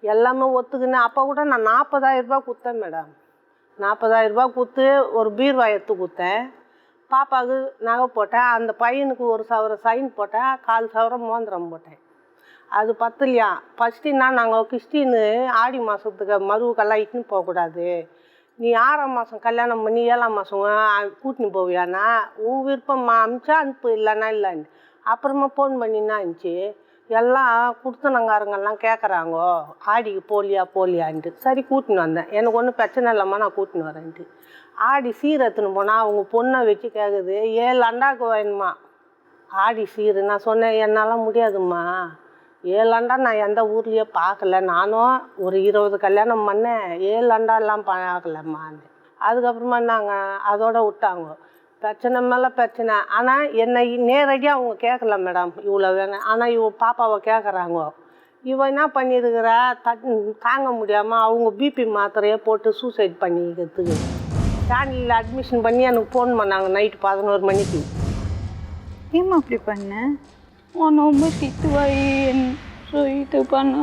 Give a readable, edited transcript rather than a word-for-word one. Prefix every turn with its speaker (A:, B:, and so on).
A: எல்லாமே ஒத்துக்குன்னு அப்போ கூட நான் 40,000 ரூபா கொடுத்தேன் மேடம். 40,000 ரூபா கொடுத்து ஒரு பீர்வா எடுத்து கொடுத்தேன். பாப்பாவுக்கு நகை போட்டேன். அந்த பையனுக்கு 1 சவரம் செயின் போட்டேன், 1/4 சவரம் மோதிரம் போட்டேன். அது பத்தலையா? ஃபஸ்ட்டு என்ன, நாங்கள் கிறிஸ்டின்னு ஆடி மாதத்துக்கு மருவுக்கெல்லாம் இட்டுன்னு போகக்கூடாது, நீ 6ஆம் மாதம் கல்யாணம் பண்ணி 7ஆம் மாதம் கூட்டின்னு போவியானா உன் விருப்பம்மா, அனுப்பிச்சா அனுப்பு, இல்லைன்னா இல்லைன்னு. அப்புறமா ஃபோன் பண்ணின்னா இருந்துச்சு, எல்லாம் கொடுத்தனங்காரங்கெல்லாம் கேட்குறாங்கோ ஆடிக்கு போலியான்ட்டு. சரி கூட்டின்னு வந்தேன். எனக்கு ஒன்றும் பிரச்சனை இல்லைம்மா, நான் கூட்டின்னு வரேன்ட்டு. ஆடி சீர் எடுத்துன்னு போனால் அவங்க பொண்ணை வச்சு கேட்குது 7 அண்டாக்கு வேணுமா ஆடி சீர். நான் சொன்னேன், என்னால் முடியாதும்மா, 7 அண்டா நான் எந்த ஊர்லேயே பார்க்கல, நானும் ஒரு 20 கல்யாணம் பண்ணேன், 7 அண்டாலாம் பார்க்கலம்மான்னு. அதுக்கப்புறமா நாங்கள் அதோட விட்டாங்க. பிரச்சனை மேலே பிரச்சனை. ஆனால் என்னை நேரடியாக அவங்க கேட்கல மேடம், இவ்வளோ வேணும். ஆனால் பாப்பாவை கேட்குறாங்க. இவன் என்ன பண்ணியிருக்கிறா, தாங்க முடியாமல் அவங்க பிபி மாத்திரையை போட்டு சூசைட் பண்ணிக்கிறதுக்கு ஸ்டாண்டில் அட்மிஷன் பண்ணி எனக்கு ஃபோன் பண்ணாங்க நைட்டு 11 மணிக்கு.
B: ஏம்மா அப்படி பண்ண?
C: உன் ரொம்ப திட்டுவாய் சொல்லிட்டு பண்ண.